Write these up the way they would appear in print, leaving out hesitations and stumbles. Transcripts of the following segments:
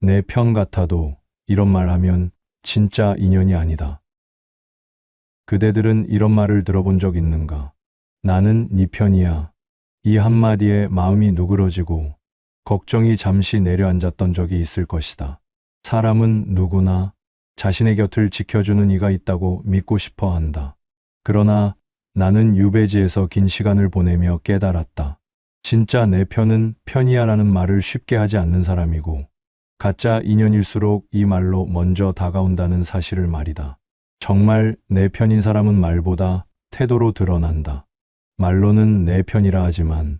내 편 같아도 이런 말 하면 진짜 인연이 아니다. 그대들은 이런 말을 들어본 적 있는가? 나는 네 편이야. 이 한마디에 마음이 누그러지고 걱정이 잠시 내려앉았던 적이 있을 것이다. 사람은 누구나 자신의 곁을 지켜주는 이가 있다고 믿고 싶어 한다. 그러나 나는 유배지에서 긴 시간을 보내며 깨달았다. 진짜 내 편은 편이야라는 말을 쉽게 하지 않는 사람이고 가짜 인연일수록 이 말로 먼저 다가온다는 사실을 말이다. 정말 내 편인 사람은 말보다 태도로 드러난다. 말로는 내 편이라 하지만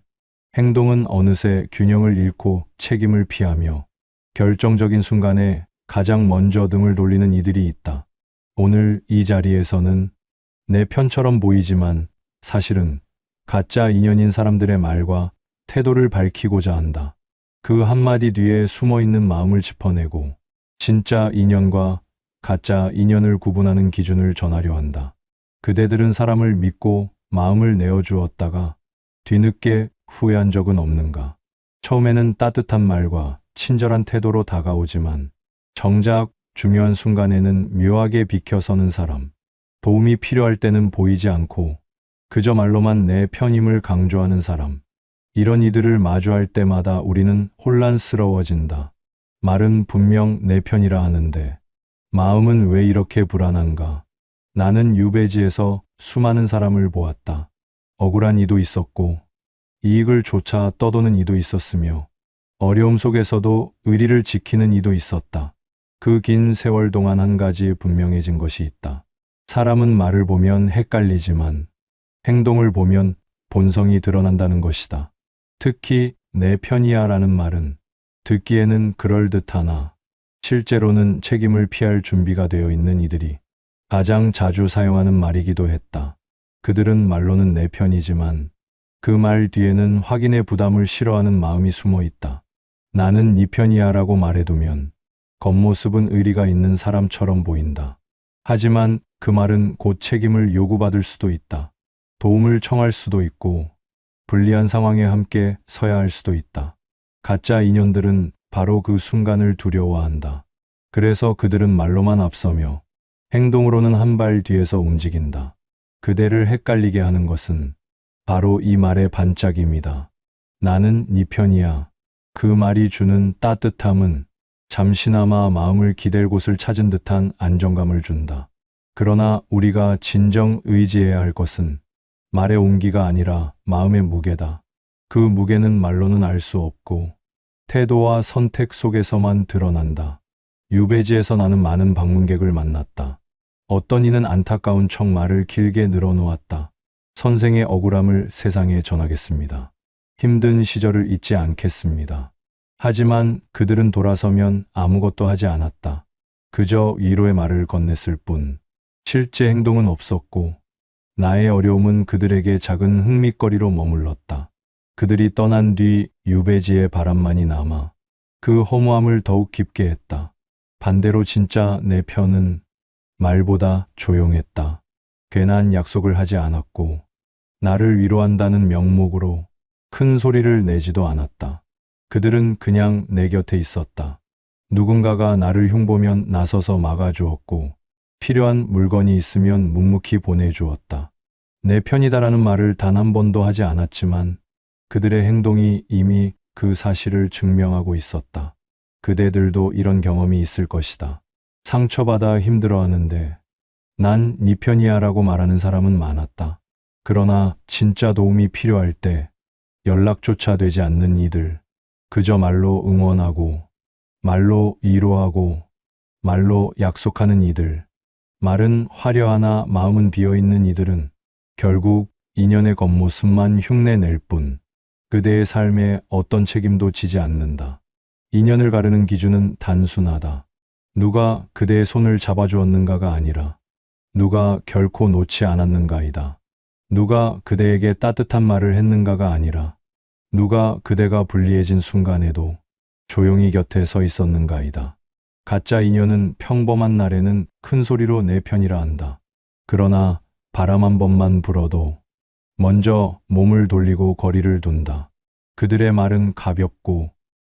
행동은 어느새 균형을 잃고 책임을 피하며 결정적인 순간에 가장 먼저 등을 돌리는 이들이 있다. 오늘 이 자리에서는 내 편처럼 보이지만 사실은 가짜 인연인 사람들의 말과 태도를 밝히고자 한다. 그 한마디 뒤에 숨어있는 마음을 짚어내고 진짜 인연과 가짜 인연을 구분하는 기준을 전하려 한다. 그대들은 사람을 믿고 마음을 내어주었다가 뒤늦게 후회한 적은 없는가? 처음에는 따뜻한 말과 친절한 태도로 다가오지만 정작 중요한 순간에는 묘하게 비켜서는 사람. 도움이 필요할 때는 보이지 않고 그저 말로만 내 편임을 강조하는 사람. 이런 이들을 마주할 때마다 우리는 혼란스러워진다. 말은 분명 내 편이라 하는데 마음은 왜 이렇게 불안한가? 나는 유배지에서 수많은 사람을 보았다. 억울한 이도 있었고 이익을 쫓아 떠도는 이도 있었으며 어려움 속에서도 의리를 지키는 이도 있었다. 그 긴 세월 동안 한 가지 분명해진 것이 있다. 사람은 말을 보면 헷갈리지만 행동을 보면 본성이 드러난다는 것이다. 특히 내 편이야라는 말은 듣기에는 그럴듯하나 실제로는 책임을 피할 준비가 되어 있는 이들이 가장 자주 사용하는 말이기도 했다. 그들은 말로는 내 편이지만 그 말 뒤에는 확인의 부담을 싫어하는 마음이 숨어 있다. 나는 네 편이야라고 말해두면 겉모습은 의리가 있는 사람처럼 보인다. 하지만 그 말은 곧 책임을 요구받을 수도 있다. 도움을 청할 수도 있고 불리한 상황에 함께 서야 할 수도 있다. 가짜 인연들은 바로 그 순간을 두려워한다. 그래서 그들은 말로만 앞서며 행동으로는 한 발 뒤에서 움직인다. 그대를 헷갈리게 하는 것은 바로 이 말의 반짝임이다. 나는 네 편이야. 그 말이 주는 따뜻함은 잠시나마 마음을 기댈 곳을 찾은 듯한 안정감을 준다. 그러나 우리가 진정 의지해야 할 것은 말의 온기가 아니라 마음의 무게다. 그 무게는 말로는 알 수 없고 태도와 선택 속에서만 드러난다. 유배지에서 나는 많은 방문객을 만났다. 어떤 이는 안타까운 척 말을 길게 늘어놓았다. 선생의 억울함을 세상에 전하겠습니다. 힘든 시절을 잊지 않겠습니다. 하지만 그들은 돌아서면 아무것도 하지 않았다. 그저 위로의 말을 건넸을 뿐. 실제 행동은 없었고 나의 어려움은 그들에게 작은 흥미거리로 머물렀다. 그들이 떠난 뒤 유배지의 바람만이 남아 그 허무함을 더욱 깊게 했다. 반대로 진짜 내 편은 말보다 조용했다. 괜한 약속을 하지 않았고 나를 위로한다는 명목으로 큰 소리를 내지도 않았다. 그들은 그냥 내 곁에 있었다. 누군가가 나를 흉보면 나서서 막아주었고 필요한 물건이 있으면 묵묵히 보내주었다. 내 편이다라는 말을 단 한 번도 하지 않았지만 그들의 행동이 이미 그 사실을 증명하고 있었다. 그대들도 이런 경험이 있을 것이다. 상처받아 힘들어하는데 난 네 편이야라고 말하는 사람은 많았다. 그러나 진짜 도움이 필요할 때 연락조차 되지 않는 이들, 그저 말로 응원하고 말로 위로하고 말로 약속하는 이들, 말은 화려하나 마음은 비어있는 이들은 결국 인연의 겉모습만 흉내낼 뿐 그대의 삶에 어떤 책임도 지지 않는다. 인연을 가르는 기준은 단순하다. 누가 그대의 손을 잡아주었는가가 아니라 누가 결코 놓지 않았는가이다. 누가 그대에게 따뜻한 말을 했는가가 아니라 누가 그대가 불리해진 순간에도 조용히 곁에 서 있었는가이다. 가짜 인연은 평범한 날에는 큰 소리로 내 편이라 한다. 그러나 바람 한 번만 불어도 먼저 몸을 돌리고 거리를 둔다. 그들의 말은 가볍고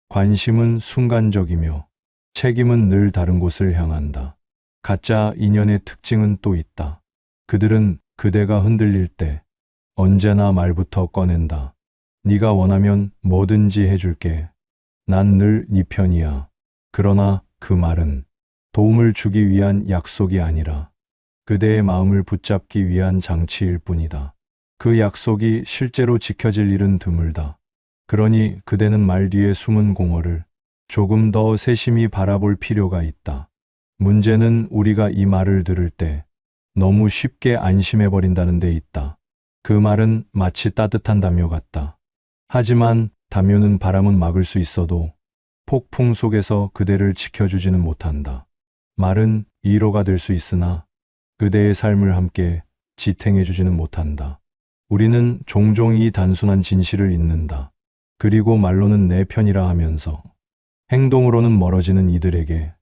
관심은 순간적이며 책임은 늘 다른 곳을 향한다. 가짜 인연의 특징은 또 있다. 그들은 그대가 흔들릴 때 언제나 말부터 꺼낸다. 네가 원하면 뭐든지 해줄게. 난 늘 네 편이야. 그러나 그 말은 도움을 주기 위한 약속이 아니라 그대의 마음을 붙잡기 위한 장치일 뿐이다. 그 약속이 실제로 지켜질 일은 드물다. 그러니 그대는 말 뒤에 숨은 공허를 조금 더 세심히 바라볼 필요가 있다. 문제는 우리가 이 말을 들을 때 너무 쉽게 안심해버린다는 데 있다. 그 말은 마치 따뜻한 담요 같다. 하지만 담요는 바람은 막을 수 있어도 폭풍 속에서 그대를 지켜주지는 못한다. 말은 위로가 될 수 있으나 그대의 삶을 함께 지탱해주지는 못한다. 우리는 종종 이 단순한 진실을 잊는다. 그리고 말로는 내 편이라 하면서 행동으로는 멀어지는 이들에게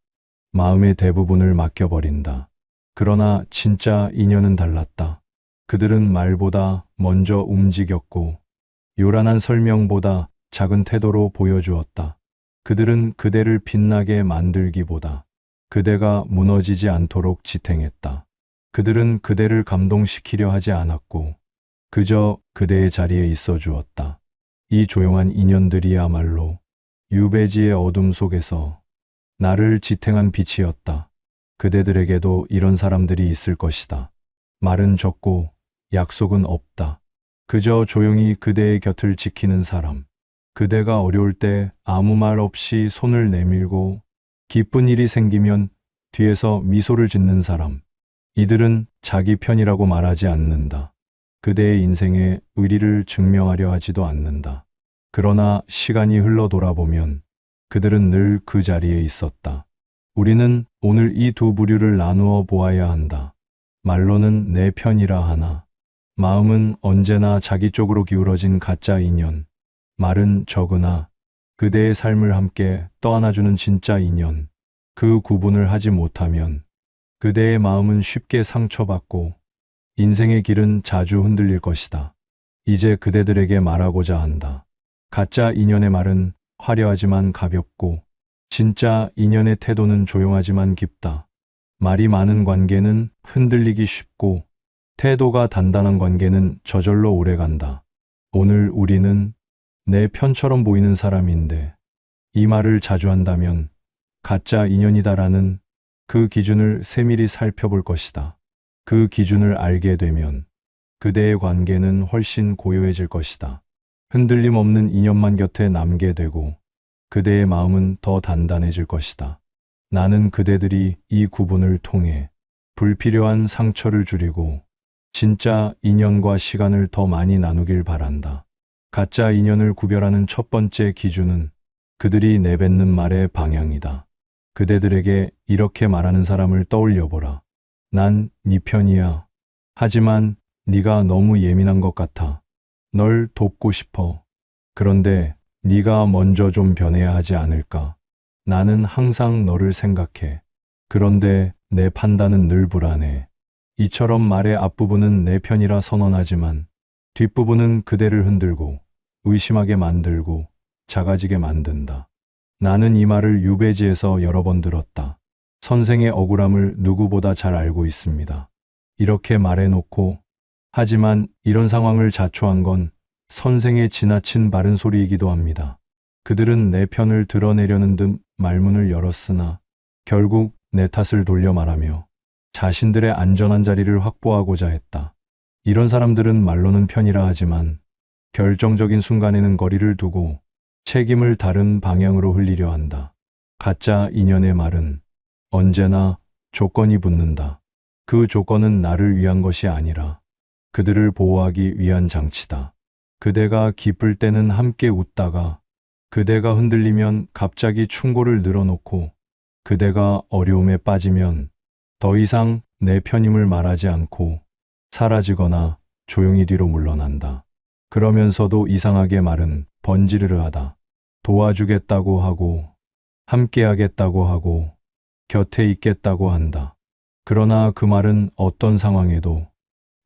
마음의 대부분을 맡겨버린다. 그러나 진짜 인연은 달랐다. 그들은 말보다 먼저 움직였고 요란한 설명보다 작은 태도로 보여주었다. 그들은 그대를 빛나게 만들기보다 그대가 무너지지 않도록 지탱했다. 그들은 그대를 감동시키려 하지 않았고 그저 그대의 자리에 있어 주었다. 이 조용한 인연들이야말로 유배지의 어둠 속에서 나를 지탱한 빛이었다. 그대들에게도 이런 사람들이 있을 것이다. 말은 적고 약속은 없다. 그저 조용히 그대의 곁을 지키는 사람. 그대가 어려울 때 아무 말 없이 손을 내밀고 기쁜 일이 생기면 뒤에서 미소를 짓는 사람. 이들은 자기 편이라고 말하지 않는다. 그대의 인생에 의리를 증명하려 하지도 않는다. 그러나 시간이 흘러 돌아보면 그들은 늘 그 자리에 있었다. 우리는 오늘 이 두 부류를 나누어 보아야 한다. 말로는 내 편이라 하나 마음은 언제나 자기 쪽으로 기울어진 가짜 인연. 말은 적으나 그대의 삶을 함께 떠안아주는 진짜 인연. 그 구분을 하지 못하면 그대의 마음은 쉽게 상처받고 인생의 길은 자주 흔들릴 것이다. 이제 그대들에게 말하고자 한다. 가짜 인연의 말은 화려하지만 가볍고 진짜 인연의 태도는 조용하지만 깊다. 말이 많은 관계는 흔들리기 쉽고 태도가 단단한 관계는 저절로 오래간다. 오늘 우리는 내 편처럼 보이는 사람인데 이 말을 자주 한다면 가짜 인연이다라는 그 기준을 세밀히 살펴볼 것이다. 그 기준을 알게 되면 그대의 관계는 훨씬 고요해질 것이다. 흔들림 없는 인연만 곁에 남게 되고 그대의 마음은 더 단단해질 것이다. 나는 그대들이 이 구분을 통해 불필요한 상처를 줄이고 진짜 인연과 시간을 더 많이 나누길 바란다. 가짜 인연을 구별하는 첫 번째 기준은 그들이 내뱉는 말의 방향이다. 그대들에게 이렇게 말하는 사람을 떠올려보라. 난 네 편이야. 하지만 네가 너무 예민한 것 같아. 널 돕고 싶어. 그런데 네가 먼저 좀 변해야 하지 않을까? 나는 항상 너를 생각해. 그런데 내 판단은 늘 불안해. 이처럼 말의 앞부분은 내 편이라 선언하지만 뒷부분은 그대를 흔들고 의심하게 만들고 작아지게 만든다. 나는 이 말을 유배지에서 여러 번 들었다. 선생의 억울함을 누구보다 잘 알고 있습니다. 이렇게 말해놓고 하지만 이런 상황을 자초한 건 선생의 지나친 바른 소리이기도 합니다. 그들은 내 편을 드러내려는 듯 말문을 열었으나 결국 내 탓을 돌려 말하며 자신들의 안전한 자리를 확보하고자 했다. 이런 사람들은 말로는 편이라 하지만 결정적인 순간에는 거리를 두고 책임을 다른 방향으로 흘리려 한다. 가짜 인연의 말은 언제나 조건이 붙는다. 그 조건은 나를 위한 것이 아니라 그들을 보호하기 위한 장치다. 그대가 기쁠 때는 함께 웃다가 그대가 흔들리면 갑자기 충고를 늘어놓고 그대가 어려움에 빠지면 더 이상 내 편임을 말하지 않고 사라지거나 조용히 뒤로 물러난다. 그러면서도 이상하게 말은 번지르르하다. 도와주겠다고 하고 함께하겠다고 하고 곁에 있겠다고 한다. 그러나 그 말은 어떤 상황에도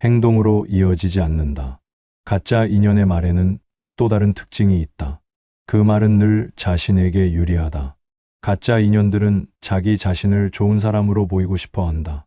행동으로 이어지지 않는다. 가짜 인연의 말에는 또 다른 특징이 있다. 그 말은 늘 자신에게 유리하다. 가짜 인연들은 자기 자신을 좋은 사람으로 보이고 싶어 한다.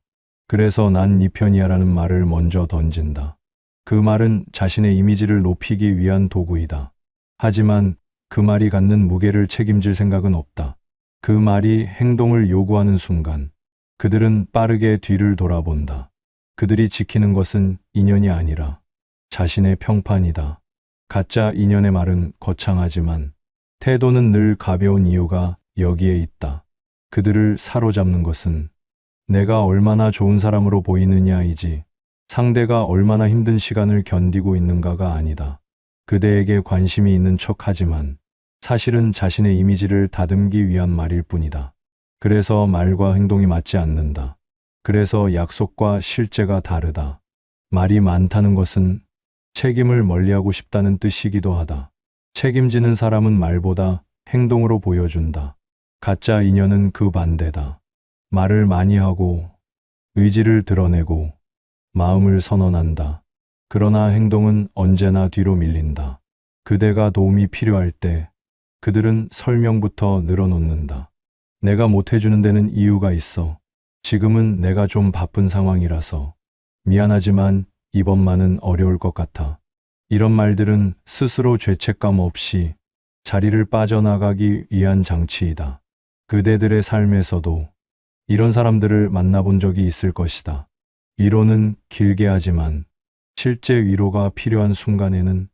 그래서 난 네 편이야라는 말을 먼저 던진다. 그 말은 자신의 이미지를 높이기 위한 도구이다. 하지만 그 말이 갖는 무게를 책임질 생각은 없다. 그 말이 행동을 요구하는 순간 그들은 빠르게 뒤를 돌아본다. 그들이 지키는 것은 인연이 아니라 자신의 평판이다. 가짜 인연의 말은 거창하지만 태도는 늘 가벼운 이유가 여기에 있다. 그들을 사로잡는 것은 내가 얼마나 좋은 사람으로 보이느냐이지 상대가 얼마나 힘든 시간을 견디고 있는가가 아니다. 그대에게 관심이 있는 척하지만 사실은 자신의 이미지를 다듬기 위한 말일 뿐이다. 그래서 말과 행동이 맞지 않는다. 그래서 약속과 실제가 다르다. 말이 많다는 것은 책임을 멀리하고 싶다는 뜻이기도 하다. 책임지는 사람은 말보다 행동으로 보여준다. 가짜 인연은 그 반대다. 말을 많이 하고 의지를 드러내고 마음을 선언한다. 그러나 행동은 언제나 뒤로 밀린다. 그대가 도움이 필요할 때 그들은 설명부터 늘어놓는다. 내가 못해주는 데는 이유가 있어. 지금은 내가 좀 바쁜 상황이라서. 미안하지만 이번만은 어려울 것 같아. 이런 말들은 스스로 죄책감 없이 자리를 빠져나가기 위한 장치이다. 그대들의 삶에서도 이런 사람들을 만나본 적이 있을 것이다. 위로는 길게 하지만 실제 위로가 필요한 순간에는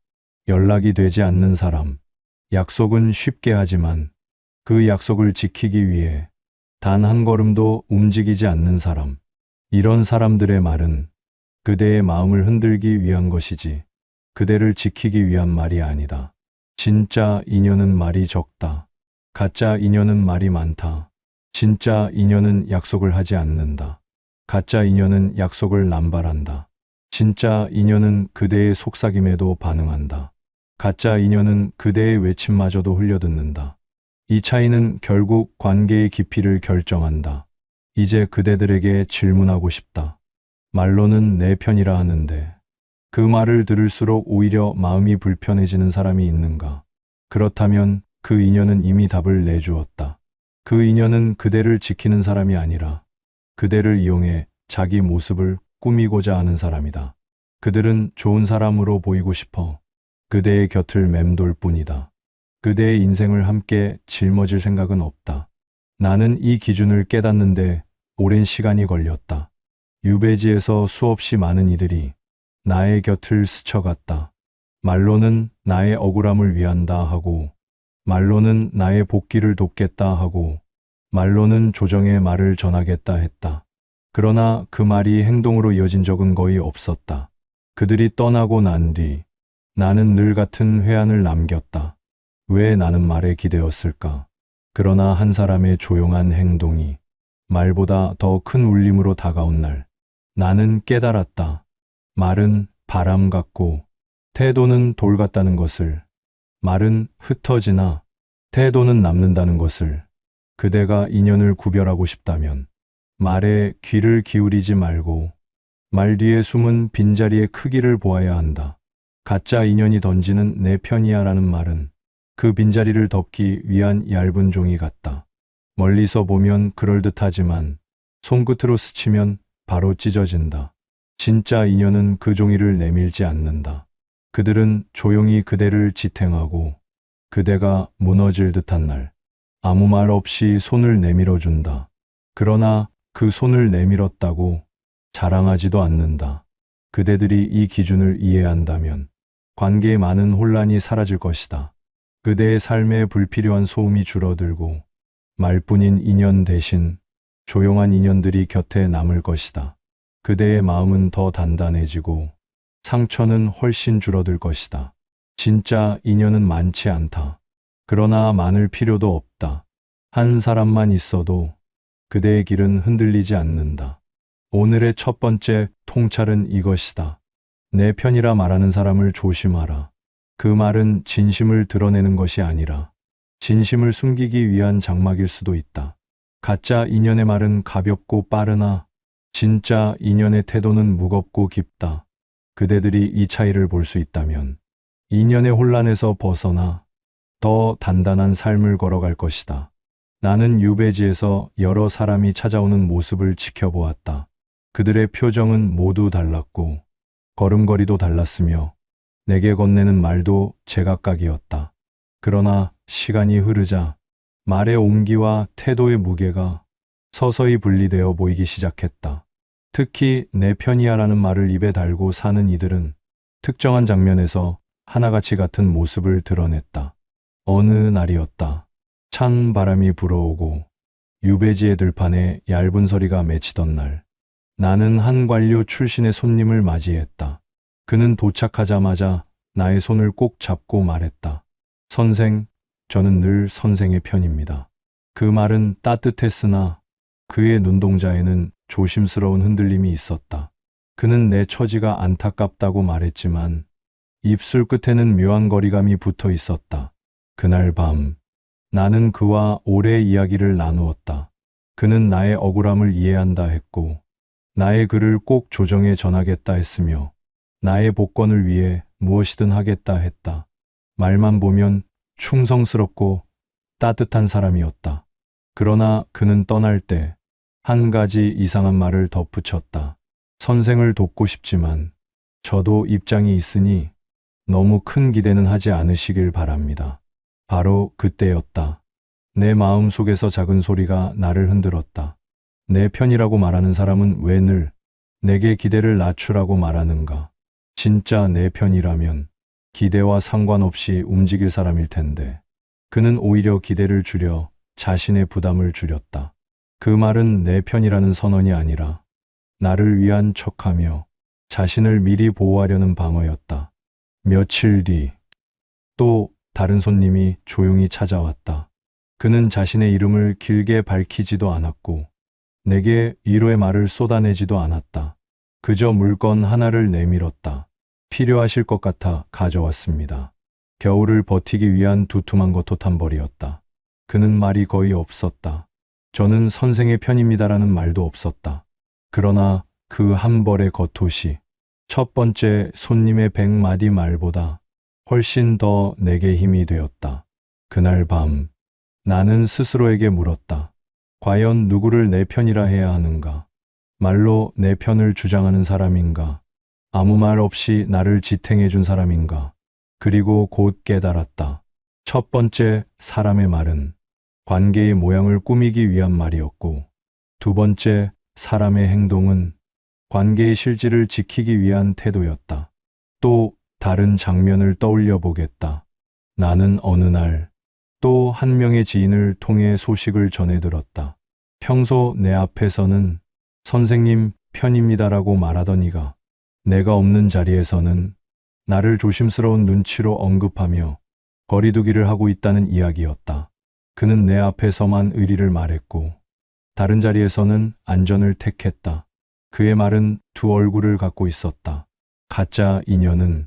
연락이 되지 않는 사람. 약속은 쉽게 하지만 그 약속을 지키기 위해 단 한 걸음도 움직이지 않는 사람. 이런 사람들의 말은 그대의 마음을 흔들기 위한 것이지 그대를 지키기 위한 말이 아니다. 진짜 인연은 말이 적다. 가짜 인연은 말이 많다. 진짜 인연은 약속을 하지 않는다. 가짜 인연은 약속을 남발한다. 진짜 인연은 그대의 속삭임에도 반응한다. 가짜 인연은 그대의 외침마저도 흘려듣는다. 이 차이는 결국 관계의 깊이를 결정한다. 이제 그대들에게 질문하고 싶다. 말로는 내 편이라 하는데 그 말을 들을수록 오히려 마음이 불편해지는 사람이 있는가? 그렇다면 그 인연은 이미 답을 내주었다. 그 인연은 그대를 지키는 사람이 아니라 그대를 이용해 자기 모습을 꾸미고자 하는 사람이다. 그들은 좋은 사람으로 보이고 싶어 그대의 곁을 맴돌 뿐이다. 그대의 인생을 함께 짊어질 생각은 없다. 나는 이 기준을 깨닫는데 오랜 시간이 걸렸다. 유배지에서 수없이 많은 이들이 나의 곁을 스쳐갔다. 말로는 나의 억울함을 위한다 하고, 말로는 나의 복귀를 돕겠다 하고, 말로는 조정의 말을 전하겠다 했다. 그러나 그 말이 행동으로 이어진 적은 거의 없었다. 그들이 떠나고 난 뒤 나는 늘 같은 회한을 남겼다. 왜 나는 말에 기대었을까? 그러나 한 사람의 조용한 행동이 말보다 더 큰 울림으로 다가온 날, 나는 깨달았다. 말은 바람 같고 태도는 돌 같다는 것을, 말은 흩어지나 태도는 남는다는 것을. 그대가 인연을 구별하고 싶다면 말에 귀를 기울이지 말고 말 뒤에 숨은 빈자리의 크기를 보아야 한다. 가짜 인연이 던지는 내 편이야라는 말은 그 빈자리를 덮기 위한 얇은 종이 같다. 멀리서 보면 그럴듯하지만 손끝으로 스치면 바로 찢어진다. 진짜 인연은 그 종이를 내밀지 않는다. 그들은 조용히 그대를 지탱하고 그대가 무너질 듯한 날 아무 말 없이 손을 내밀어 준다. 그러나 그 손을 내밀었다고 자랑하지도 않는다. 그대들이 이 기준을 이해한다면 관계에 많은 혼란이 사라질 것이다. 그대의 삶에 불필요한 소음이 줄어들고 말뿐인 인연 대신 조용한 인연들이 곁에 남을 것이다. 그대의 마음은 더 단단해지고 상처는 훨씬 줄어들 것이다. 진짜 인연은 많지 않다. 그러나 많을 필요도 없다. 한 사람만 있어도 그대의 길은 흔들리지 않는다. 오늘의 첫 번째 통찰은 이것이다. 내 편이라 말하는 사람을 조심하라. 그 말은 진심을 드러내는 것이 아니라 진심을 숨기기 위한 장막일 수도 있다. 가짜 인연의 말은 가볍고 빠르나 진짜 인연의 태도는 무겁고 깊다. 그대들이 이 차이를 볼 수 있다면 인연의 혼란에서 벗어나 더 단단한 삶을 걸어갈 것이다. 나는 유배지에서 여러 사람이 찾아오는 모습을 지켜보았다. 그들의 표정은 모두 달랐고 걸음걸이도 달랐으며 내게 건네는 말도 제각각이었다. 그러나 시간이 흐르자 말의 온기와 태도의 무게가 서서히 분리되어 보이기 시작했다. 특히 내 편이야라는 말을 입에 달고 사는 이들은 특정한 장면에서 하나같이 같은 모습을 드러냈다. 어느 날이었다. 찬 바람이 불어오고 유배지의 들판에 얇은 서리가 맺히던 날, 나는 한 관료 출신의 손님을 맞이했다. 그는 도착하자마자 나의 손을 꼭 잡고 말했다. 선생, 저는 늘 선생의 편입니다. 그 말은 따뜻했으나 그의 눈동자에는 조심스러운 흔들림이 있었다. 그는 내 처지가 안타깝다고 말했지만 입술 끝에는 묘한 거리감이 붙어 있었다. 그날 밤, 나는 그와 오래 이야기를 나누었다. 그는 나의 억울함을 이해한다 했고, 나의 글을 꼭 조정해 전하겠다 했으며, 나의 복권을 위해 무엇이든 하겠다 했다. 말만 보면 충성스럽고 따뜻한 사람이었다. 그러나 그는 떠날 때 한 가지 이상한 말을 덧붙였다. 선생을 돕고 싶지만 저도 입장이 있으니 너무 큰 기대는 하지 않으시길 바랍니다. 바로 그때였다. 내 마음 속에서 작은 소리가 나를 흔들었다. 내 편이라고 말하는 사람은 왜 늘 내게 기대를 낮추라고 말하는가? 진짜 내 편이라면 기대와 상관없이 움직일 사람일 텐데. 그는 오히려 기대를 줄여 자신의 부담을 줄였다. 그 말은 내 편이라는 선언이 아니라 나를 위한 척하며 자신을 미리 보호하려는 방어였다. 며칠 뒤, 또 다른 손님이 조용히 찾아왔다. 그는 자신의 이름을 길게 밝히지도 않았고 내게 위로의 말을 쏟아내지도 않았다. 그저 물건 하나를 내밀었다. 필요하실 것 같아 가져왔습니다. 겨울을 버티기 위한 두툼한 겉옷한 벌이었다. 그는 말이 거의 없었다. 저는 선생의 편입니다라는 말도 없었다. 그러나 그 한 벌의 겉옷이 첫 번째 손님의 100마디 말보다 훨씬 더 내게 힘이 되었다. 그날 밤, 나는 스스로에게 물었다. 과연 누구를 내 편이라 해야 하는가? 말로 내 편을 주장하는 사람인가? 아무 말 없이 나를 지탱해 준 사람인가? 그리고 곧 깨달았다. 첫 번째 사람의 말은 관계의 모양을 꾸미기 위한 말이었고, 두 번째 사람의 행동은 관계의 실질을 지키기 위한 태도였다. 또 다른 장면을 떠올려 보겠다. 나는 어느 날 또 한 명의 지인을 통해 소식을 전해 들었다. 평소 내 앞에서는 선생님 편입니다라고 말하던 이가 내가 없는 자리에서는 나를 조심스러운 눈치로 언급하며 거리두기를 하고 있다는 이야기였다. 그는 내 앞에서만 의리를 말했고 다른 자리에서는 안전을 택했다. 그의 말은 두 얼굴을 갖고 있었다. 가짜 인연은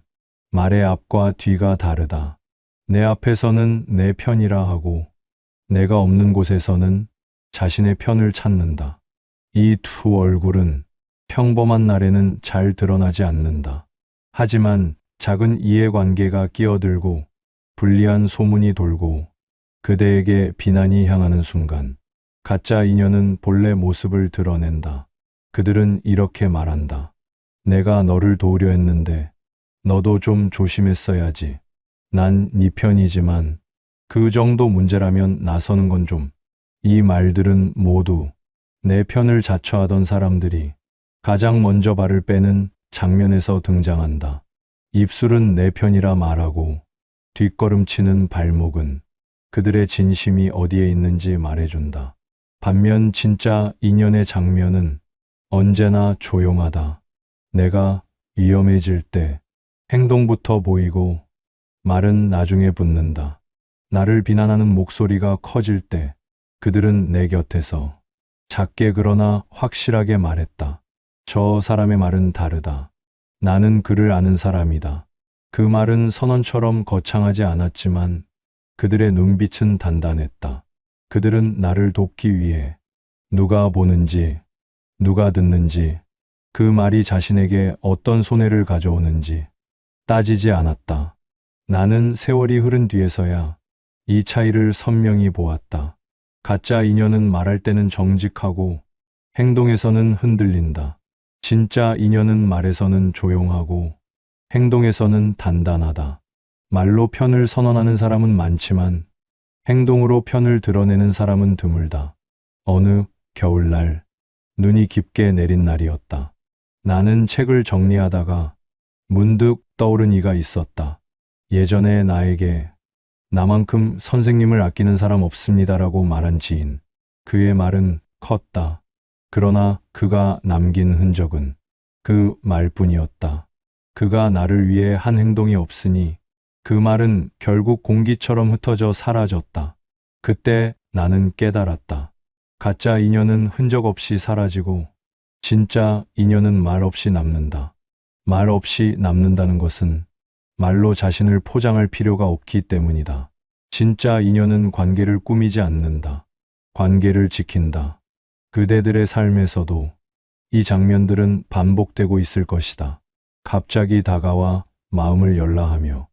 말의 앞과 뒤가 다르다. 내 앞에서는 내 편이라 하고 내가 없는 곳에서는 자신의 편을 찾는다. 이 두 얼굴은 평범한 날에는 잘 드러나지 않는다. 하지만 작은 이해관계가 끼어들고 불리한 소문이 돌고 그대에게 비난이 향하는 순간 가짜 인연은 본래 모습을 드러낸다. 그들은 이렇게 말한다. 내가 너를 도우려 했는데 너도 좀 조심했어야지. 난 네 편이지만 그 정도 문제라면 나서는 건 좀. 이 말들은 모두 내 편을 자처하던 사람들이 가장 먼저 발을 빼는 장면에서 등장한다. 입술은 내 편이라 말하고 뒷걸음치는 발목은 그들의 진심이 어디에 있는지 말해준다. 반면 진짜 인연의 장면은 언제나 조용하다. 내가 위험해질 때 행동부터 보이고 말은 나중에 붙는다. 나를 비난하는 목소리가 커질 때 그들은 내 곁에서 작게 그러나 확실하게 말했다. 저 사람의 말은 다르다. 나는 그를 아는 사람이다. 그 말은 선언처럼 거창하지 않았지만 그들의 눈빛은 단단했다. 그들은 나를 돕기 위해 누가 보는지, 누가 듣는지, 그 말이 자신에게 어떤 손해를 가져오는지 따지지 않았다. 나는 세월이 흐른 뒤에서야 이 차이를 선명히 보았다. 가짜 인연은 말할 때는 정직하고 행동에서는 흔들린다. 진짜 인연은 말에서는 조용하고 행동에서는 단단하다. 말로 편을 선언하는 사람은 많지만 행동으로 편을 드러내는 사람은 드물다. 어느 겨울날 눈이 깊게 내린 날이었다. 나는 책을 정리하다가 문득 떠오른 이가 있었다. 예전에 나에게 나만큼 선생님을 아끼는 사람 없습니다라고 말한 지인. 그의 말은 컸다. 그러나 그가 남긴 흔적은 그 말뿐이었다. 그가 나를 위해 한 행동이 없으니 그 말은 결국 공기처럼 흩어져 사라졌다. 그때 나는 깨달았다. 가짜 인연은 흔적 없이 사라지고 진짜 인연은 말 없이 남는다. 말 없이 남는다는 것은 말로 자신을 포장할 필요가 없기 때문이다. 진짜 인연은 관계를 꾸미지 않는다. 관계를 지킨다. 그대들의 삶에서도 이 장면들은 반복되고 있을 것이다. 갑자기 다가와 마음을 열라하며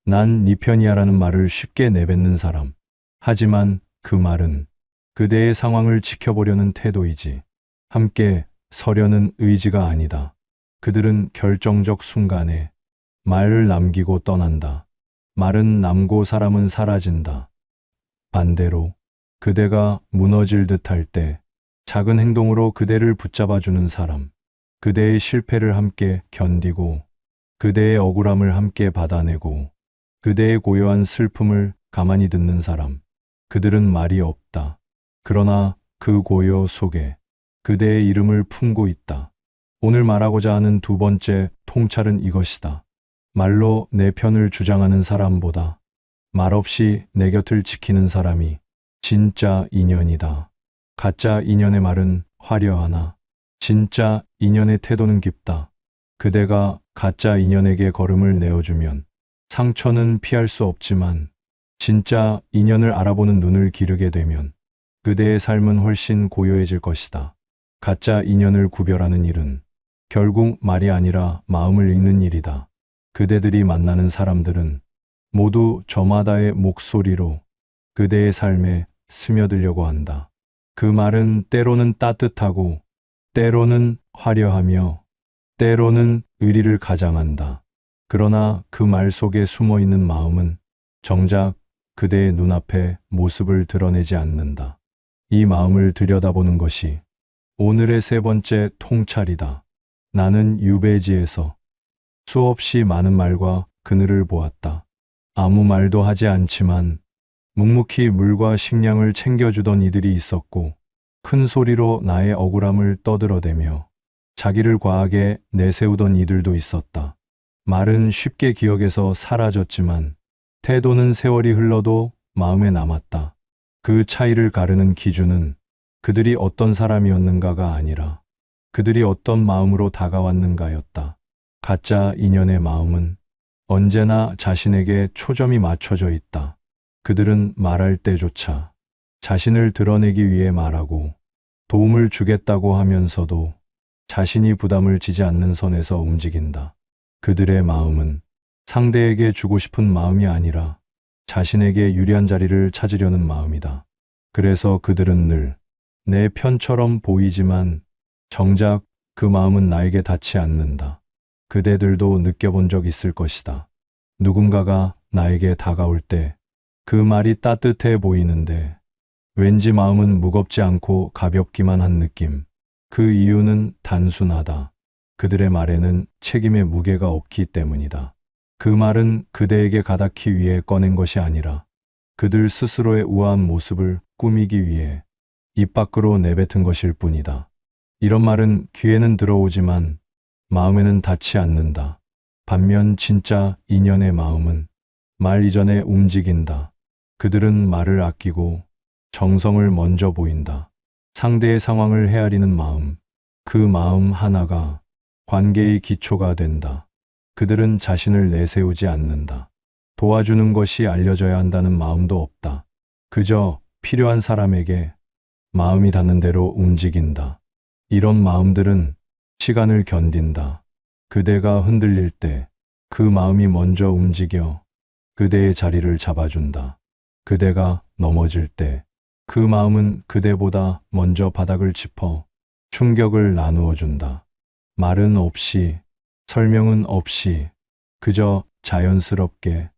난 네 편이야라는 말을 쉽게 내뱉는 사람. 하지만 그 말은 그대의 상황을 지켜보려는 태도이지 함께 서려는 의지가 아니다. 그들은 결정적 순간에 말을 남기고 떠난다. 말은 남고 사람은 사라진다. 반대로 그대가 무너질 듯할 때 작은 행동으로 그대를 붙잡아주는 사람, 그대의 실패를 함께 견디고 그대의 억울함을 함께 받아내고 그대의 고요한 슬픔을 가만히 듣는 사람, 그들은 말이 없다. 그러나 그 고요 속에 그대의 이름을 품고 있다. 오늘 말하고자 하는 두 번째 통찰은 이것이다. 말로 내 편을 주장하는 사람보다 말없이 내 곁을 지키는 사람이 진짜 인연이다. 가짜 인연의 말은 화려하나 진짜 인연의 태도는 깊다. 그대가 가짜 인연에게 걸음을 내어주면 상처는 피할 수 없지만 진짜 인연을 알아보는 눈을 기르게 되면 그대의 삶은 훨씬 고요해질 것이다. 가짜 인연을 구별하는 일은 결국 말이 아니라 마음을 읽는 일이다. 그대들이 만나는 사람들은 모두 저마다의 목소리로 그대의 삶에 스며들려고 한다. 그 말은 때로는 따뜻하고 때로는 화려하며 때로는 의리를 가장한다. 그러나 그 말 속에 숨어 있는 마음은 정작 그대의 눈앞에 모습을 드러내지 않는다. 이 마음을 들여다보는 것이 오늘의 세 번째 통찰이다. 나는 유배지에서 수없이 많은 말과 그늘을 보았다. 아무 말도 하지 않지만 묵묵히 물과 식량을 챙겨주던 이들이 있었고 큰 소리로 나의 억울함을 떠들어대며 자기를 과하게 내세우던 이들도 있었다. 말은 쉽게 기억에서 사라졌지만 태도는 세월이 흘러도 마음에 남았다. 그 차이를 가르는 기준은 그들이 어떤 사람이었는가가 아니라 그들이 어떤 마음으로 다가왔는가였다. 가짜 인연의 마음은 언제나 자신에게 초점이 맞춰져 있다. 그들은 말할 때조차 자신을 드러내기 위해 말하고 도움을 주겠다고 하면서도 자신이 부담을 지지 않는 선에서 움직인다. 그들의 마음은 상대에게 주고 싶은 마음이 아니라 자신에게 유리한 자리를 찾으려는 마음이다. 그래서 그들은 늘 내 편처럼 보이지만 정작 그 마음은 나에게 닿지 않는다. 그대들도 느껴본 적 있을 것이다. 누군가가 나에게 다가올 때 그 말이 따뜻해 보이는데 왠지 마음은 무겁지 않고 가볍기만 한 느낌. 그 이유는 단순하다. 그들의 말에는 책임의 무게가 없기 때문이다. 그 말은 그대에게 가닿기 위해 꺼낸 것이 아니라 그들 스스로의 우아한 모습을 꾸미기 위해 입 밖으로 내뱉은 것일 뿐이다. 이런 말은 귀에는 들어오지만 마음에는 닿지 않는다. 반면 진짜 인연의 마음은 말 이전에 움직인다. 그들은 말을 아끼고 정성을 먼저 보인다. 상대의 상황을 헤아리는 마음, 그 마음 하나가 관계의 기초가 된다. 그들은 자신을 내세우지 않는다. 도와주는 것이 알려져야 한다는 마음도 없다. 그저 필요한 사람에게 마음이 닿는 대로 움직인다. 이런 마음들은 시간을 견딘다. 그대가 흔들릴 때 그 마음이 먼저 움직여 그대의 자리를 잡아준다. 그대가 넘어질 때 그 마음은 그대보다 먼저 바닥을 짚어 충격을 나누어 준다. 말은 없이, 설명은 없이, 그저 자연스럽게.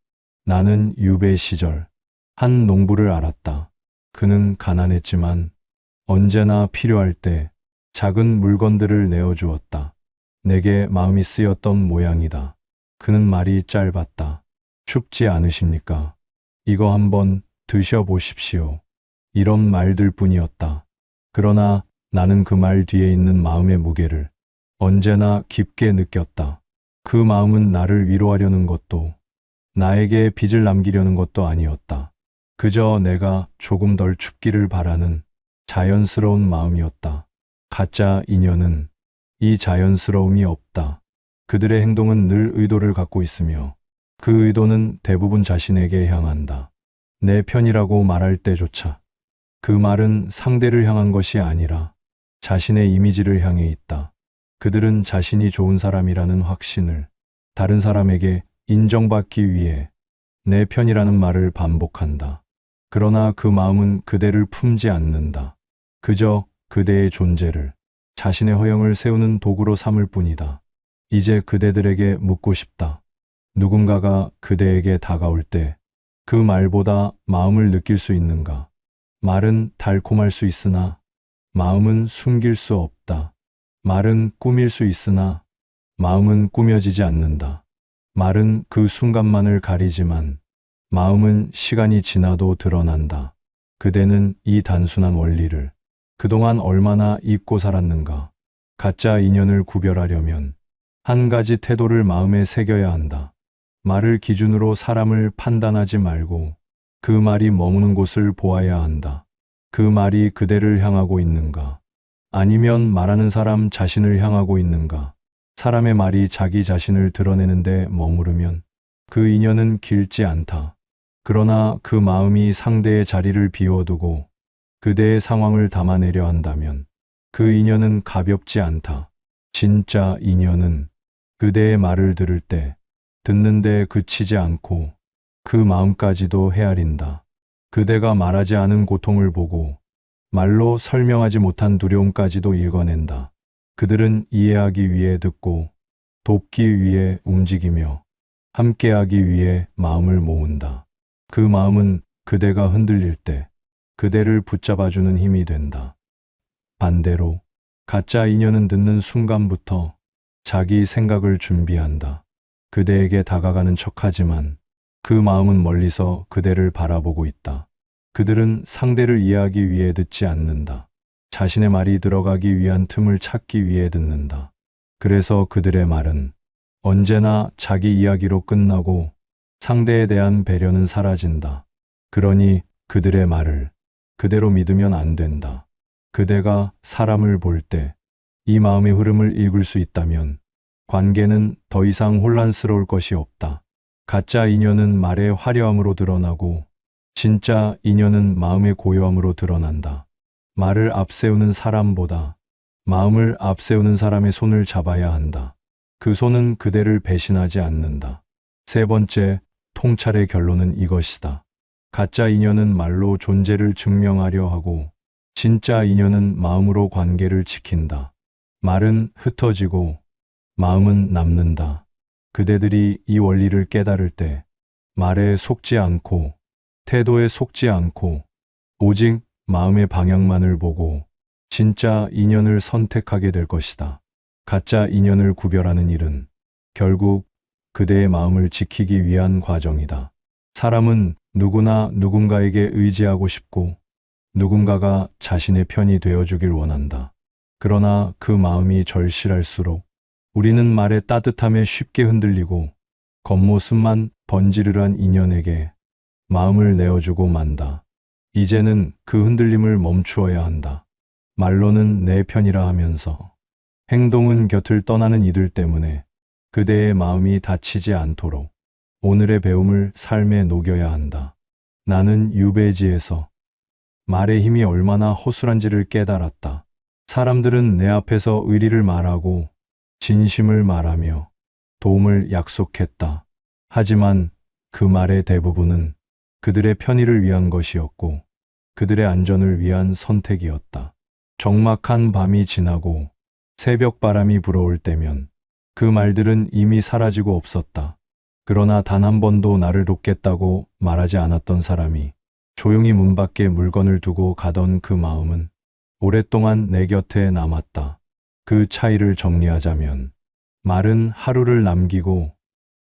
나는 유배 시절 한 농부를 알았다. 그는 가난했지만 언제나 필요할 때 작은 물건들을 내어주었다. 내게 마음이 쓰였던 모양이다. 그는 말이 짧았다. 춥지 않으십니까? 이거 한번 드셔보십시오. 이런 말들 뿐이었다. 그러나 나는 그 말 뒤에 있는 마음의 무게를 언제나 깊게 느꼈다. 그 마음은 나를 위로하려는 것도, 나에게 빚을 남기려는 것도 아니었다. 그저 내가 조금 덜 춥기를 바라는 자연스러운 마음이었다. 가짜 인연은 이 자연스러움이 없다. 그들의 행동은 늘 의도를 갖고 있으며 그 의도는 대부분 자신에게 향한다. 내 편이라고 말할 때조차 그 말은 상대를 향한 것이 아니라 자신의 이미지를 향해 있다. 그들은 자신이 좋은 사람이라는 확신을 다른 사람에게 인정받기 위해 내 편이라는 말을 반복한다. 그러나 그 마음은 그대를 품지 않는다. 그저 그대의 존재를 자신의 허영을 세우는 도구로 삼을 뿐이다. 이제 그대들에게 묻고 싶다. 누군가가 그대에게 다가올 때 그 말보다 마음을 느낄 수 있는가? 말은 달콤할 수 있으나 마음은 숨길 수 없다. 말은 꾸밀 수 있으나 마음은 꾸며지지 않는다. 말은 그 순간만을 가리지만 마음은 시간이 지나도 드러난다. 그대는 이 단순한 원리를 그동안 얼마나 잊고 살았는가? 가짜 인연을 구별하려면 한 가지 태도를 마음에 새겨야 한다. 말을 기준으로 사람을 판단하지 말고 그 말이 머무는 곳을 보아야 한다. 그 말이 그대를 향하고 있는가? 아니면 말하는 사람 자신을 향하고 있는가? 사람의 말이 자기 자신을 드러내는데 머무르면 그 인연은 길지 않다. 그러나 그 마음이 상대의 자리를 비워두고 그대의 상황을 담아내려 한다면 그 인연은 가볍지 않다. 진짜 인연은 그대의 말을 들을 때 듣는데 그치지 않고 그 마음까지도 헤아린다. 그대가 말하지 않은 고통을 보고 말로 설명하지 못한 두려움까지도 읽어낸다. 그들은 이해하기 위해 듣고 돕기 위해 움직이며 함께하기 위해 마음을 모은다. 그 마음은 그대가 흔들릴 때 그대를 붙잡아주는 힘이 된다. 반대로 가짜 인연은 듣는 순간부터 자기 생각을 준비한다. 그대에게 다가가는 척하지만 그 마음은 멀리서 그대를 바라보고 있다. 그들은 상대를 이해하기 위해 듣지 않는다. 자신의 말이 들어가기 위한 틈을 찾기 위해 듣는다. 그래서 그들의 말은 언제나 자기 이야기로 끝나고 상대에 대한 배려는 사라진다. 그러니 그들의 말을 그대로 믿으면 안 된다. 그대가 사람을 볼 때 이 마음의 흐름을 읽을 수 있다면 관계는 더 이상 혼란스러울 것이 없다. 가짜 인연은 말의 화려함으로 드러나고 진짜 인연은 마음의 고요함으로 드러난다. 말을 앞세우는 사람보다 마음을 앞세우는 사람의 손을 잡아야 한다. 그 손은 그대를 배신하지 않는다. 세 번째, 통찰의 결론은 이것이다. 가짜 인연은 말로 존재를 증명하려 하고 진짜 인연은 마음으로 관계를 지킨다. 말은 흩어지고 마음은 남는다. 그대들이 이 원리를 깨달을 때 말에 속지 않고 태도에 속지 않고 오직 마음의 방향만을 보고 진짜 인연을 선택하게 될 것이다. 가짜 인연을 구별하는 일은 결국 그대의 마음을 지키기 위한 과정이다. 사람은 누구나 누군가에게 의지하고 싶고 누군가가 자신의 편이 되어주길 원한다. 그러나 그 마음이 절실할수록 우리는 말의 따뜻함에 쉽게 흔들리고 겉모습만 번지르르한 인연에게 마음을 내어주고 만다. 이제는 그 흔들림을 멈추어야 한다. 말로는 내 편이라 하면서 행동은 곁을 떠나는 이들 때문에 그대의 마음이 다치지 않도록 오늘의 배움을 삶에 녹여야 한다. 나는 유배지에서 말의 힘이 얼마나 허술한지를 깨달았다. 사람들은 내 앞에서 의리를 말하고 진심을 말하며 도움을 약속했다. 하지만 그 말의 대부분은 그들의 편의를 위한 것이었고 그들의 안전을 위한 선택이었다. 적막한 밤이 지나고 새벽 바람이 불어올 때면 그 말들은 이미 사라지고 없었다. 그러나 단 한 번도 나를 돕겠다고 말하지 않았던 사람이 조용히 문 밖에 물건을 두고 가던 그 마음은 오랫동안 내 곁에 남았다. 그 차이를 정리하자면 말은 하루를 남기고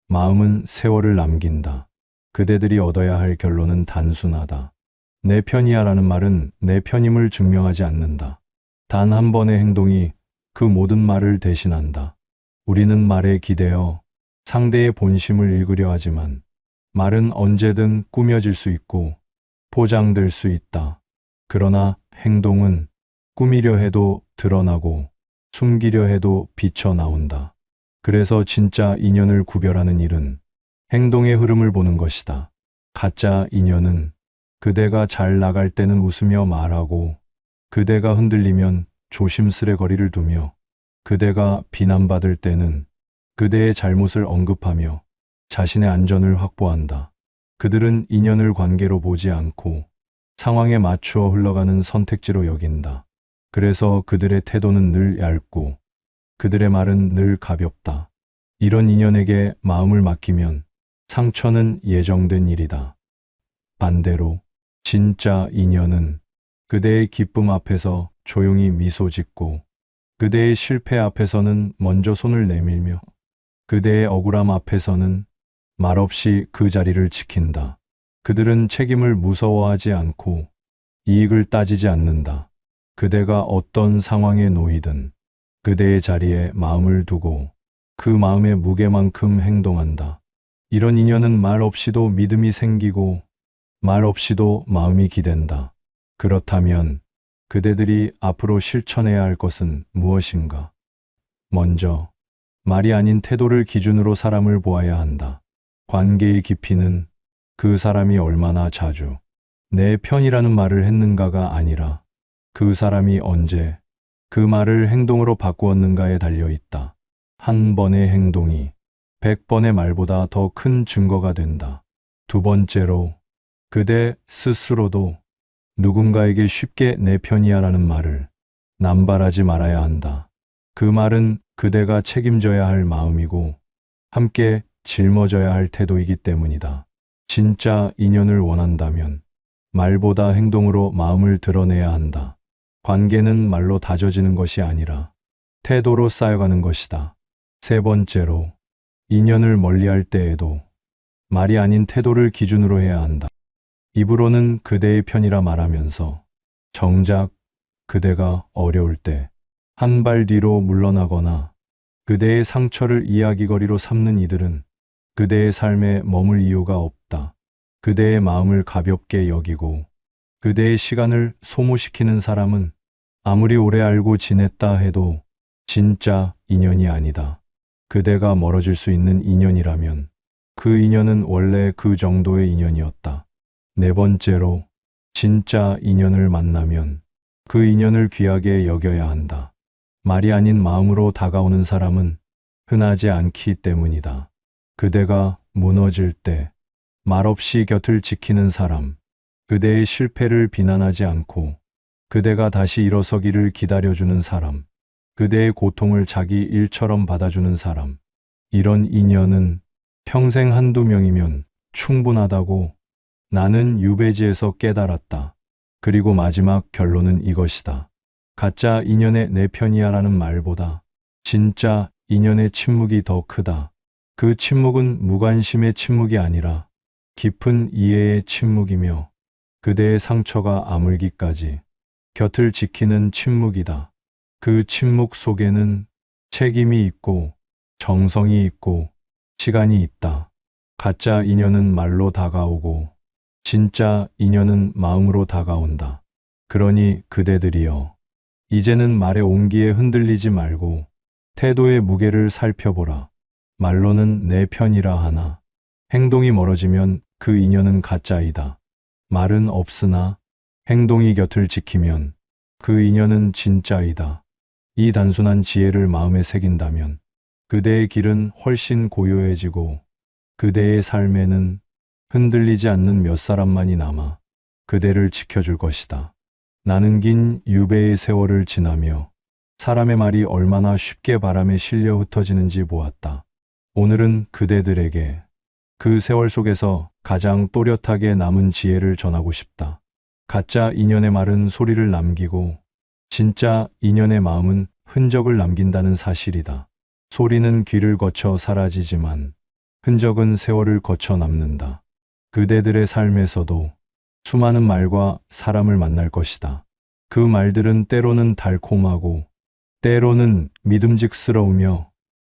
마음은 세월을 남긴다. 그대들이 얻어야 할 결론은 단순하다. 내 편이야라는 말은 내 편임을 증명하지 않는다. 단 한 번의 행동이 그 모든 말을 대신한다. 우리는 말에 기대어 상대의 본심을 읽으려 하지만 말은 언제든 꾸며질 수 있고 포장될 수 있다. 그러나 행동은 꾸미려 해도 드러나고 숨기려 해도 비쳐나온다. 그래서 진짜 인연을 구별하는 일은 행동의 흐름을 보는 것이다. 가짜 인연은 그대가 잘 나갈 때는 웃으며 말하고 그대가 흔들리면 조심스레 거리를 두며 그대가 비난받을 때는 그대의 잘못을 언급하며 자신의 안전을 확보한다. 그들은 인연을 관계로 보지 않고 상황에 맞추어 흘러가는 선택지로 여긴다. 그래서 그들의 태도는 늘 얇고 그들의 말은 늘 가볍다. 이런 인연에게 마음을 맡기면 상처는 예정된 일이다. 반대로 진짜 인연은 그대의 기쁨 앞에서 조용히 미소 짓고 그대의 실패 앞에서는 먼저 손을 내밀며 그대의 억울함 앞에서는 말없이 그 자리를 지킨다. 그들은 책임을 무서워하지 않고 이익을 따지지 않는다. 그대가 어떤 상황에 놓이든 그대의 자리에 마음을 두고 그 마음의 무게만큼 행동한다. 이런 인연은 말 없이도 믿음이 생기고 말 없이도 마음이 기댄다. 그렇다면 그대들이 앞으로 실천해야 할 것은 무엇인가? 먼저 말이 아닌 태도를 기준으로 사람을 보아야 한다. 관계의 깊이는 그 사람이 얼마나 자주 내 편이라는 말을 했는가가 아니라 그 사람이 언제 그 말을 행동으로 바꾸었는가에 달려 있다. 한 번의 행동이 100번의 말보다 더 큰 증거가 된다. 두 번째로, 그대 스스로도 누군가에게 쉽게 내 편이야라는 말을 남발하지 말아야 한다. 그 말은 그대가 책임져야 할 마음이고 함께 짊어져야 할 태도이기 때문이다. 진짜 인연을 원한다면 말보다 행동으로 마음을 드러내야 한다. 관계는 말로 다져지는 것이 아니라 태도로 쌓여가는 것이다. 세 번째로, 인연을 멀리할 때에도 말이 아닌 태도를 기준으로 해야 한다. 입으로는 그대의 편이라 말하면서 정작 그대가 어려울 때 한 발 뒤로 물러나거나 그대의 상처를 이야기거리로 삼는 이들은 그대의 삶에 머물 이유가 없다. 그대의 마음을 가볍게 여기고 그대의 시간을 소모시키는 사람은 아무리 오래 알고 지냈다 해도 진짜 인연이 아니다. 그대가 멀어질 수 있는 인연이라면 그 인연은 원래 그 정도의 인연이었다. 네 번째로, 진짜 인연을 만나면 그 인연을 귀하게 여겨야 한다. 말이 아닌 마음으로 다가오는 사람은 흔하지 않기 때문이다. 그대가 무너질 때 말없이 곁을 지키는 사람, 그대의 실패를 비난하지 않고 그대가 다시 일어서기를 기다려주는 사람, 그대의 고통을 자기 일처럼 받아주는 사람, 이런 인연은 평생 한두 명이면 충분하다고 나는 유배지에서 깨달았다. 그리고 마지막 결론은 이것이다. 가짜 인연의 내 편이야라는 말보다 진짜 인연의 침묵이 더 크다. 그 침묵은 무관심의 침묵이 아니라 깊은 이해의 침묵이며 그대의 상처가 아물기까지 곁을 지키는 침묵이다. 그 침묵 속에는 책임이 있고 정성이 있고 시간이 있다. 가짜 인연은 말로 다가오고 진짜 인연은 마음으로 다가온다. 그러니 그대들이여, 이제는 말의 온기에 흔들리지 말고 태도의 무게를 살펴보라. 말로는 내 편이라 하나 행동이 멀어지면 그 인연은 가짜이다. 말은 없으나 행동이 곁을 지키면 그 인연은 진짜이다. 이 단순한 지혜를 마음에 새긴다면 그대의 길은 훨씬 고요해지고 그대의 삶에는 흔들리지 않는 몇 사람만이 남아 그대를 지켜줄 것이다. 나는 긴 유배의 세월을 지나며 사람의 말이 얼마나 쉽게 바람에 실려 흩어지는지 보았다. 오늘은 그대들에게 그 세월 속에서 가장 또렷하게 남은 지혜를 전하고 싶다. 가짜 인연의 말은 소리를 남기고 진짜 인연의 마음은 흔적을 남긴다는 사실이다. 소리는 귀를 거쳐 사라지지만 흔적은 세월을 거쳐 남는다. 그대들의 삶에서도 수많은 말과 사람을 만날 것이다. 그 말들은 때로는 달콤하고 때로는 믿음직스러우며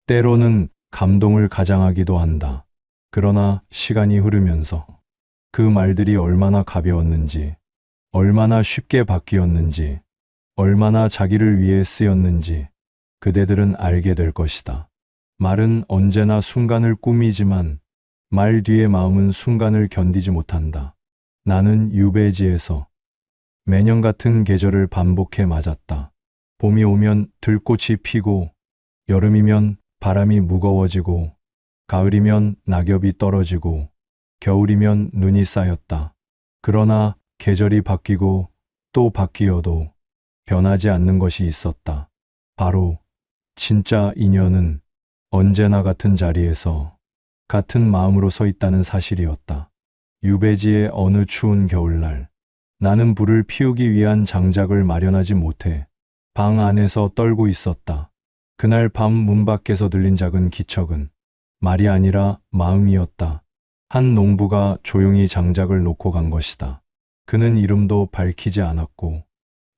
때로는 감동을 가장하기도 한다. 그러나 시간이 흐르면서 그 말들이 얼마나 가벼웠는지, 얼마나 쉽게 바뀌었는지, 얼마나 자기를 위해 쓰였는지 그대들은 알게 될 것이다. 말은 언제나 순간을 꾸미지만 말 뒤의 마음은 순간을 견디지 못한다. 나는 유배지에서 매년 같은 계절을 반복해 맞았다. 봄이 오면 들꽃이 피고, 여름이면 바람이 무거워지고, 가을이면 낙엽이 떨어지고, 겨울이면 눈이 쌓였다. 그러나 계절이 바뀌고 또 바뀌어도 변하지 않는 것이 있었다. 바로 진짜 인연은 언제나 같은 자리에서 같은 마음으로 서 있다는 사실이었다. 유배지의 어느 추운 겨울날, 나는 불을 피우기 위한 장작을 마련하지 못해 방 안에서 떨고 있었다. 그날 밤 문 밖에서 들린 작은 기척은 말이 아니라 마음이었다. 한 농부가 조용히 장작을 놓고 간 것이다. 그는 이름도 밝히지 않았고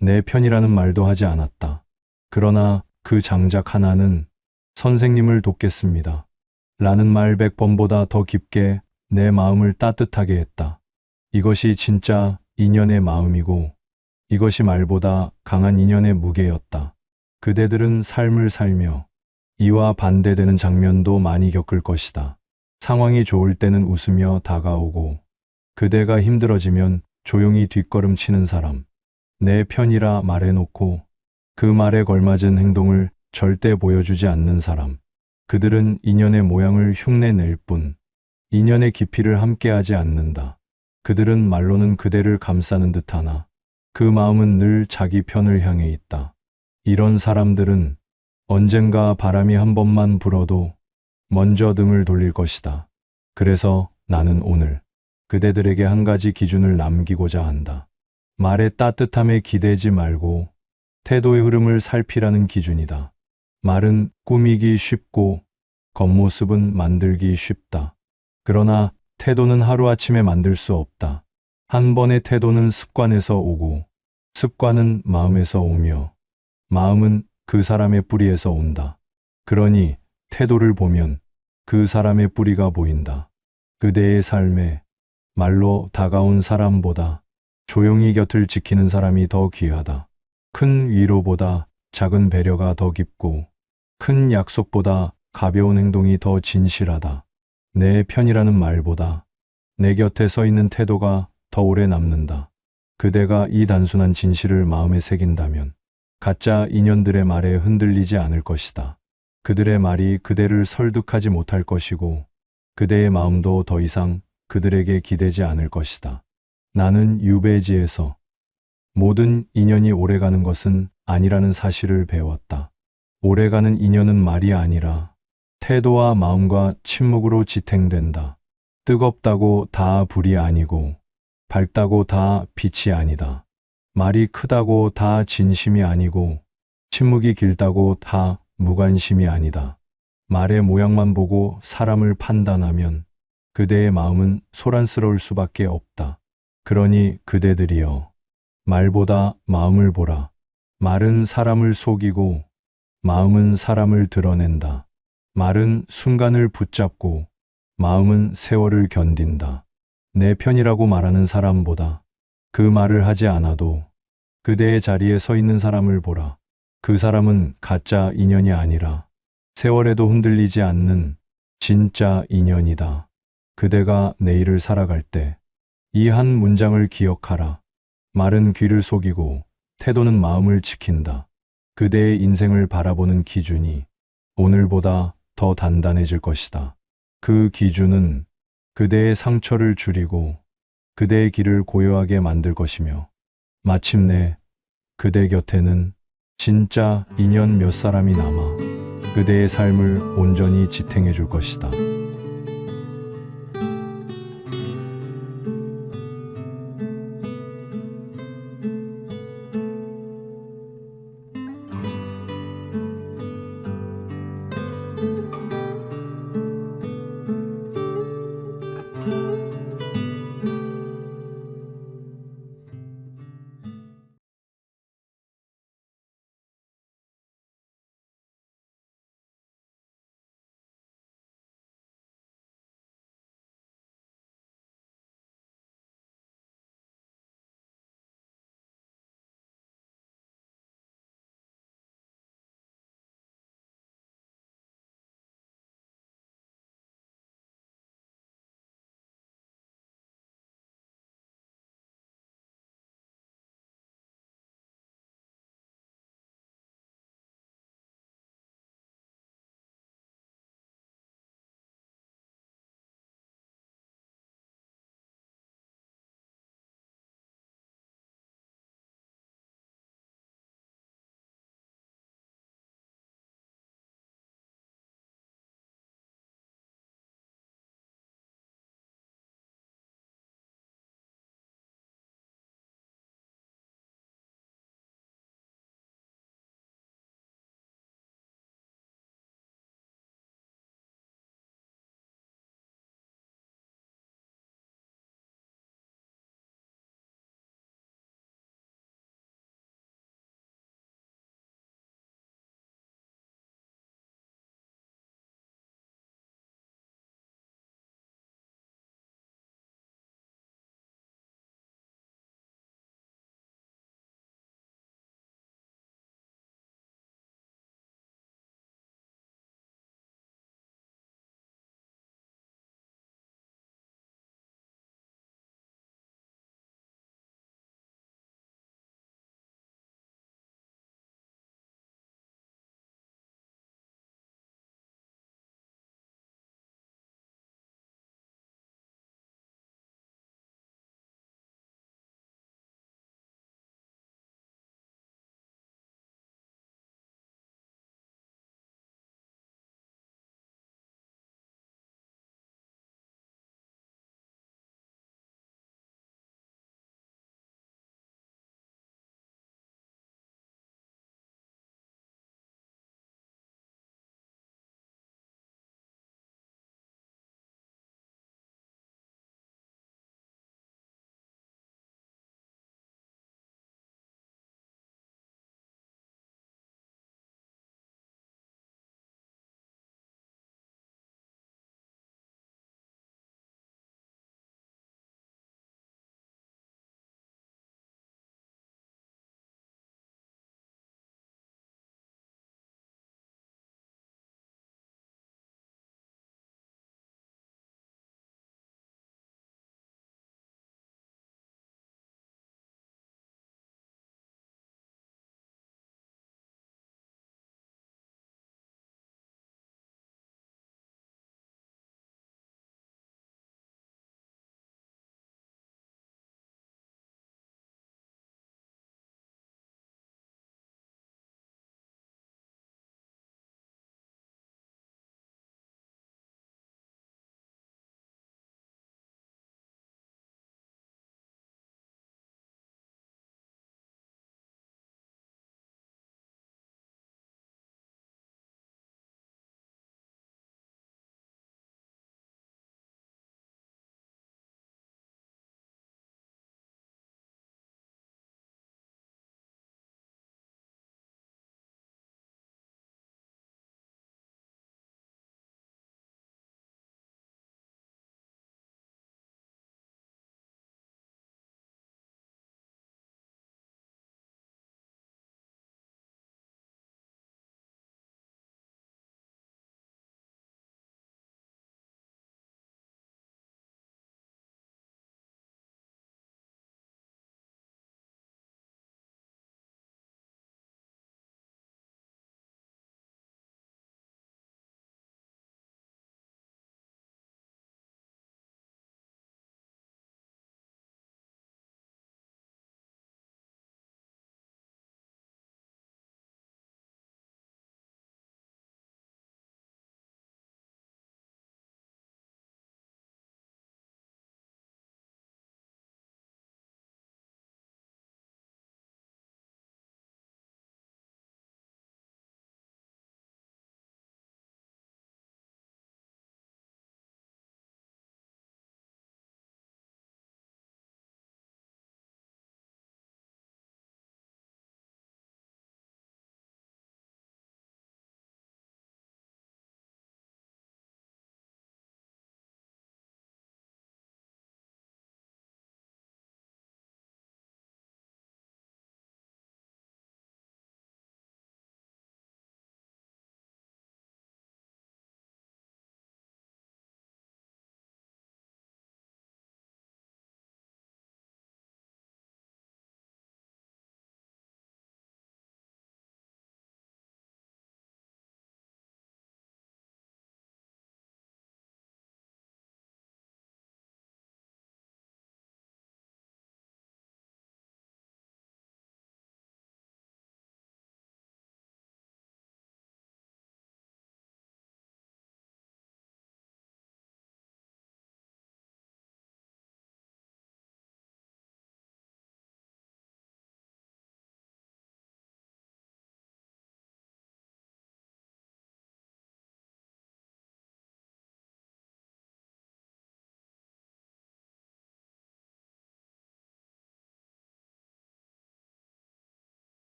내 편이라는 말도 하지 않았다. 그러나 그 장작 하나는 선생님을 돕겠습니다. 라는 말 100번보다 더 깊게 내 마음을 따뜻하게 했다. 이것이 진짜 인연의 마음이고 이것이 말보다 강한 인연의 무게였다. 그대들은 삶을 살며 이와 반대되는 장면도 많이 겪을 것이다. 상황이 좋을 때는 웃으며 다가오고 그대가 힘들어지면 조용히 뒷걸음치는 사람. 내 편이라 말해놓고 그 말에 걸맞은 행동을 절대 보여주지 않는 사람. 그들은 인연의 모양을 흉내낼 뿐 인연의 깊이를 함께하지 않는다. 그들은 말로는 그대를 감싸는 듯하나 그 마음은 늘 자기 편을 향해 있다. 이런 사람들은 언젠가 바람이 한 번만 불어도 먼저 등을 돌릴 것이다. 그래서 나는 오늘 그대들에게 한 가지 기준을 남기고자 한다. 말의 따뜻함에 기대지 말고 태도의 흐름을 살피라는 기준이다. 말은 꾸미기 쉽고 겉모습은 만들기 쉽다. 그러나 태도는 하루아침에 만들 수 없다. 한 번의 태도는 습관에서 오고 습관은 마음에서 오며 마음은 그 사람의 뿌리에서 온다. 그러니 태도를 보면 그 사람의 뿌리가 보인다. 그대의 삶에 말로 다가온 사람보다 조용히 곁을 지키는 사람이 더 귀하다. 큰 위로보다 작은 배려가 더 깊고 큰 약속보다 가벼운 행동이 더 진실하다. 내 편이라는 말보다 내 곁에 서 있는 태도가 더 오래 남는다. 그대가 이 단순한 진실을 마음에 새긴다면 가짜 인연들의 말에 흔들리지 않을 것이다. 그들의 말이 그대를 설득하지 못할 것이고 그대의 마음도 더 이상 그들에게 기대지 않을 것이다. 나는 유배지에서 모든 인연이 오래가는 것은 아니라는 사실을 배웠다. 오래가는 인연은 말이 아니라 태도와 마음과 침묵으로 지탱된다. 뜨겁다고 다 불이 아니고 밝다고 다 빛이 아니다. 말이 크다고 다 진심이 아니고 침묵이 길다고 다 무관심이 아니다. 말의 모양만 보고 사람을 판단하면 그대의 마음은 소란스러울 수밖에 없다. 그러니 그대들이여, 말보다 마음을 보라. 말은 사람을 속이고 마음은 사람을 드러낸다. 말은 순간을 붙잡고 마음은 세월을 견딘다. 내 편이라고 말하는 사람보다 그 말을 하지 않아도 그대의 자리에 서 있는 사람을 보라. 그 사람은 가짜 인연이 아니라 세월에도 흔들리지 않는 진짜 인연이다. 그대가 내일을 살아갈 때 이 한 문장을 기억하라. 말은 귀를 속이고 태도는 마음을 지킨다. 그대의 인생을 바라보는 기준이 오늘보다 더 단단해질 것이다. 그 기준은 그대의 상처를 줄이고 그대의 길을 고요하게 만들 것이며 마침내 그대 곁에는 진짜 인연 몇 사람이 남아 그대의 삶을 온전히 지탱해 줄 것이다.